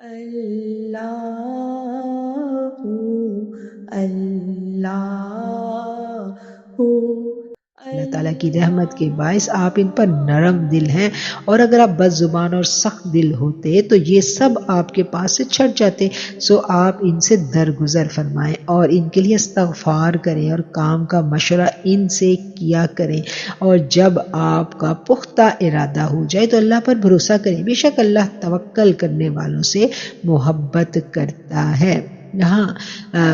اللہ اللہ اللہ تعالیٰ کی رحمت کے باعث آپ ان پر نرم دل ہیں، اور اگر آپ بد زبان اور سخت دل ہوتے تو یہ سب آپ کے پاس سے چھٹ جاتے. سو آپ ان سے درگزر فرمائیں اور ان کے لیے استغفار کریں اور کام کا مشورہ ان سے کیا کریں، اور جب آپ کا پختہ ارادہ ہو جائے تو اللہ پر بھروسہ کریں. بے شک اللہ توکل کرنے والوں سے محبت کرتا ہے. یہاں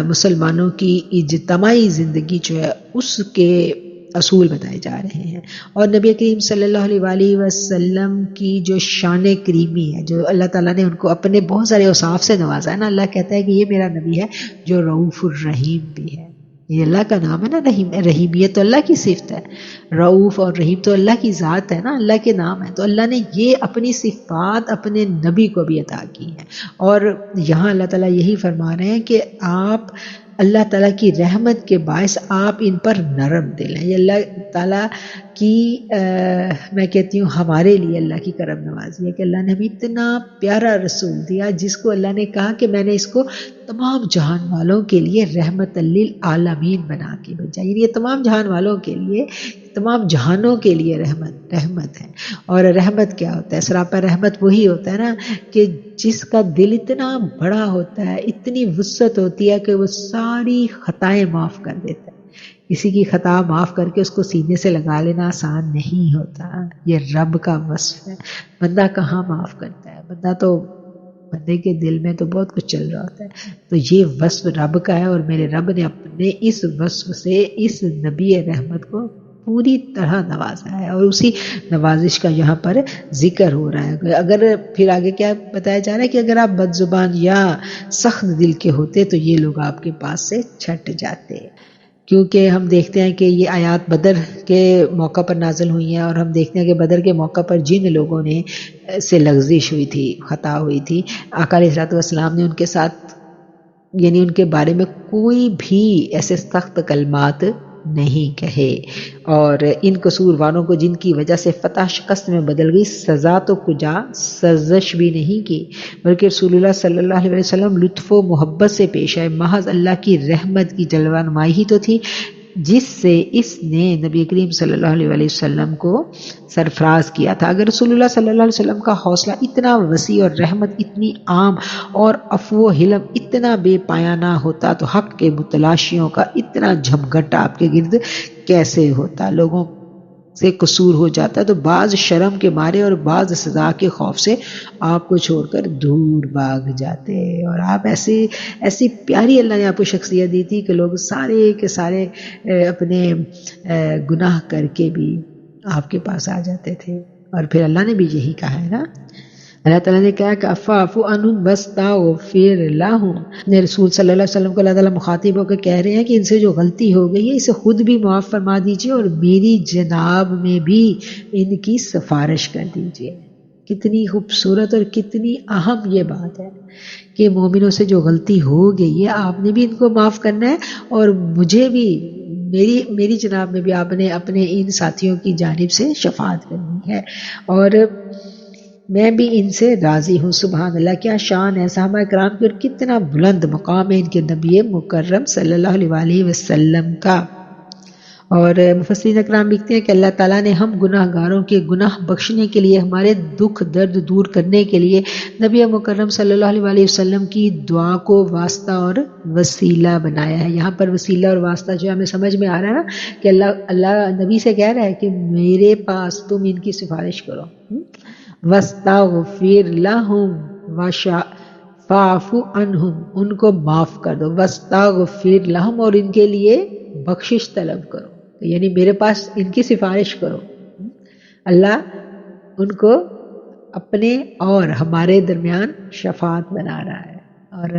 مسلمانوں کی اجتماعی زندگی جو ہے اس کے اصول بتائے جا رہے ہیں، اور نبی کریم صلی اللہ علیہ وآلہ وسلم کی جو شان کریمی ہے، جو اللہ تعالیٰ نے ان کو اپنے بہت سارے اوصاف سے نوازا ہے نا. اللہ کہتا ہے کہ یہ میرا نبی ہے جو رؤوف الرحیم بھی ہے. یہ اللہ کا نام ہے نا، رحیم. رحیمیت تو اللہ کی صفت ہے، رؤوف اور رحیم تو اللہ کی ذات ہے نا، اللہ کے نام ہے. تو اللہ نے یہ اپنی صفات اپنے نبی کو بھی عطا کی ہیں، اور یہاں اللہ تعالیٰ یہی فرما رہے ہیں کہ آپ اللہ تعالیٰ کی رحمت کے باعث آپ ان پر نرم دل ہیں. یہ اللہ تعالیٰ کی میں کہتی ہوں ہمارے لیے اللہ کی کرم نوازی ہے کہ اللہ نے ہمیں اتنا پیارا رسول دیا جس کو اللہ نے کہا کہ میں نے اس کو تمام جہان والوں کے لیے رحمت للعالمین بنا کے بھیجا. یعنی یہ تمام جہان والوں کے لیے، تمام جہانوں کے لیے رحمت ہے. اور رحمت کیا ہوتا ہے؟ سراپا رحمت وہی ہوتا ہے نا کہ جس کا دل اتنا بڑا ہوتا ہے، اتنی وسعت ہوتی ہے کہ وہ ساری خطائیں معاف کر دیتا ہے. کسی کی خطا معاف کر کے اس کو سینے سے لگا لینا آسان نہیں ہوتا. یہ رب کا وصف ہے. بندہ کہاں معاف کرتا ہے؟ بندے کے دل میں تو بہت کچھ چل رہا ہوتا ہے. تو یہ وصف رب کا ہے، اور میرے رب نے اپنے اس وصف سے اس نبی رحمت کو پوری طرح نوازا ہے، اور اسی نوازش کا یہاں پر ذکر ہو رہا ہے. اگر پھر آگے کیا بتایا جا رہا ہے کہ اگر آپ بد زبان یا سخت دل کے ہوتے تو یہ لوگ آپ کے پاس سے چھٹ جاتے. کیونکہ ہم دیکھتے ہیں کہ یہ آیات بدر کے موقع پر نازل ہوئی ہیں، اور ہم دیکھتے ہیں کہ بدر کے موقع پر جن لوگوں نے سے لغزش ہوئی تھی، خطا ہوئی تھی، آقا علیہ الصلوۃ والسلام نے ان کے ساتھ، یعنی ان کے بارے میں کوئی بھی ایسے سخت کلمات نہیں کہے، اور ان قصورواروں کو جن کی وجہ سے فتح شکست میں بدل گئی سزا تو کجا سرزش بھی نہیں کی، بلکہ رسول اللہ صلی اللہ علیہ وسلم لطف و محبت سے پیش آئے. محض اللہ کی رحمت کی جلوہ نمائی ہی تو تھی جس سے اس نے نبی کریم صلی اللہ علیہ وسلم کو سرفراز کیا تھا. اگر رسول اللہ صلی اللہ علیہ وسلم کا حوصلہ اتنا وسیع اور رحمت اتنی عام اور عفو و حلم اتنا بے پایانہ ہوتا تو حق کے متلاشیوں کا اتنا جھمگھٹ آپ کے گرد کیسے ہوتا؟ لوگوں سے قصور ہو جاتا تو بعض شرم کے مارے اور بعض سزا کے خوف سے آپ کو چھوڑ کر دور بھاگ جاتے، اور آپ ایسی پیاری اللہ نے آپ کو شخصیت دی تھی کہ لوگ سارے کے سارے اپنے گناہ کر کے بھی آپ کے پاس آ جاتے تھے. اور پھر اللہ نے بھی یہی کہا ہے نا، اللہ تعالیٰ نے کہا کہ فاعف عنہم واستغفر لہم. رسول صلی اللہ علیہ وسلم کو اللہ تعالیٰ مخاطب ہو کے کہہ رہے ہیں کہ ان سے جو غلطی ہو گئی ہے اسے خود بھی معاف فرما دیجئے، اور میری جناب میں بھی ان کی سفارش کر دیجئے. کتنی خوبصورت اور کتنی اہم یہ بات ہے کہ مومنوں سے جو غلطی ہو گئی ہے آپ نے بھی ان کو معاف کرنا ہے، اور مجھے بھی میری جناب میں بھی آپ نے اپنے ان ساتھیوں کی جانب سے شفاعت کرنی ہے، اور میں بھی ان سے راضی ہوں. سبحان اللہ، کیا شان ہے صحابہ کرام کی، اور کتنا بلند مقام ہے ان کے نبی مکرم صلی اللہ علیہ وآلہ وسلم کا. اور مفسرین اکرام لکھتے ہیں کہ اللہ تعالیٰ نے ہم گناہ گاروں کے گناہ بخشنے کے لیے، ہمارے دکھ درد دور کرنے کے لیے نبی مکرم صلی اللہ علیہ وآلہ وسلم کی دعا کو واسطہ اور وسیلہ بنایا ہے. یہاں پر وسیلہ اور واسطہ جو ہمیں سمجھ میں آ رہا ہے نا کہ اللہ نبی سے کہہ رہا ہے کہ میرے پاس تم ان کی سفارش کرو، وَاسْتَغْفِرْ لَهُمْ فَاعْفُ عَنْهُمْ، ان کو معاف کر دو، وَاسْتَغْفِرْ لَهُمْ، اور ان کے لیے بخشش طلب کرو، یعنی میرے پاس ان کی سفارش کرو. اللہ ان کو اپنے اور ہمارے درمیان شفاعت بنا رہا ہے. اور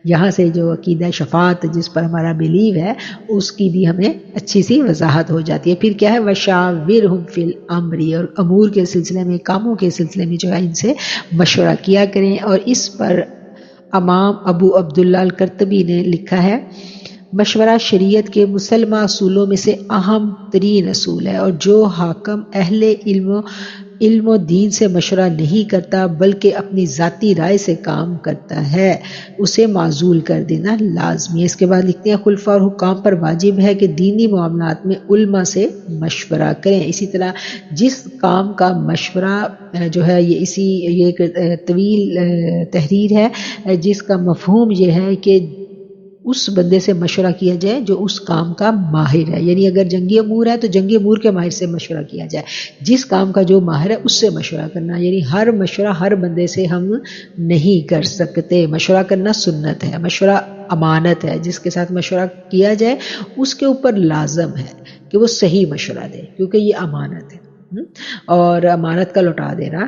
یہاں سے جو عقیدہ شفاعت جس پر ہمارا بلیو ہے اس کی بھی ہمیں اچھی سی وضاحت ہو جاتی ہے. پھر کیا ہے، وَشَاوِرْهُمْ فِي الْأَمْرِ، اور امور کے سلسلے میں، کاموں کے سلسلے میں جو ہے ان سے مشورہ کیا کریں. اور اس پر امام ابو عبداللہ القرطبی نے لکھا ہے، مشورہ شریعت کے مسلمہ اصولوں میں سے اہم ترین اصول ہے، اور جو حاکم اہل علم علم و دین سے مشورہ نہیں کرتا بلکہ اپنی ذاتی رائے سے کام کرتا ہے، اسے معزول کر دینا لازمی ہے۔ اس کے بعد لکھتے ہیں خلفاء اور حکام پر واجب ہے کہ دینی معاملات میں علماء سے مشورہ کریں۔ اسی طرح جس کام کا مشورہ جو ہے یہ ایک طویل تحریر ہے جس کا مفہوم یہ ہے کہ اس بندے سے مشورہ کیا جائے جو اس کام کا ماہر ہے، یعنی اگر جنگی امور ہے تو جنگی امور کے ماہر سے مشورہ کیا جائے، جس کام کا جو ماہر ہے اس سے مشورہ کرنا، یعنی ہر مشورہ ہر بندے سے ہم نہیں کر سکتے۔ مشورہ کرنا سنت ہے، مشورہ امانت ہے، جس کے ساتھ مشورہ کیا جائے اس کے اوپر لازم ہے کہ وہ صحیح مشورہ دے، کیونکہ یہ امانت ہے اور امانت کا لوٹا دینا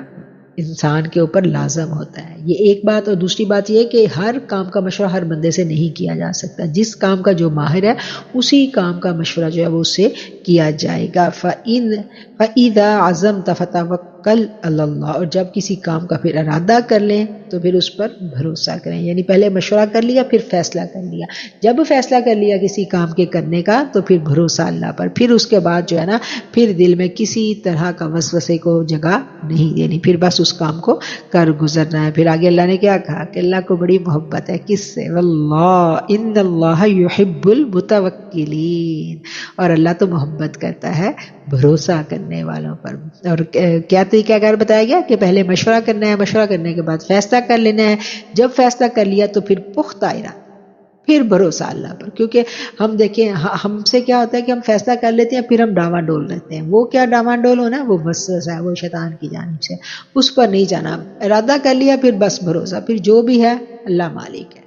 انسان کے اوپر لازم ہوتا ہے، یہ ایک بات۔ اور دوسری بات یہ کہ ہر کام کا مشورہ ہر بندے سے نہیں کیا جا سکتا، جس کام کا جو ماہر ہے اسی کام کا مشورہ جو ہے وہ اس سے کیا جائے گا۔ فَإِذَا عَزَمْتَ فَتَوَكَّلْ عَلَى اللَّهِ، اور جب کسی کام کا پھر ارادہ کر لیں تو پھر اس پر بھروسہ کریں، یعنی پہلے مشورہ کر لیا پھر فیصلہ کر لیا، جب فیصلہ کر لیا کسی کام کے کرنے کا تو پھر بھروسہ اللہ پر، پھر اس کے بعد جو ہے نا پھر دل میں کسی طرح کا وسوسے کو جگہ نہیں دینی، پھر بس اس کام کو کر گزرنا ہے۔ پھر آگے اللہ نے کیا کہا کہ اللہ کو بڑی محبت ہے کس سے؟ واللہ ان اللہ یحب المتوکلین، اور اللہ تو محبت کرتا ہے بھروسہ کرنے والوں پر۔ اور کیا طریقہ کار بتایا گیا کہ پہلے مشورہ کرنا ہے، مشورہ کرنے کے بعد فیصلہ کر لینا ہے، جب فیصلہ کر لیا تو پھر پختہ ارادہ، پھر بھروسہ اللہ پر۔ کیونکہ ہم دیکھیں ہم سے کیا ہوتا ہے کہ ہم فیصلہ کر لیتے ہیں پھر ہم ڈاواں ڈول رہتے ہیں، وہ کیا ڈاواں ڈول ہونا، وہ وسوسہ ہے، وہ شیطان کی جانب سے، اس پر نہیں جانا۔ ارادہ کر لیا پھر بس بھروسہ، پھر جو بھی ہے اللہ مالک ہے۔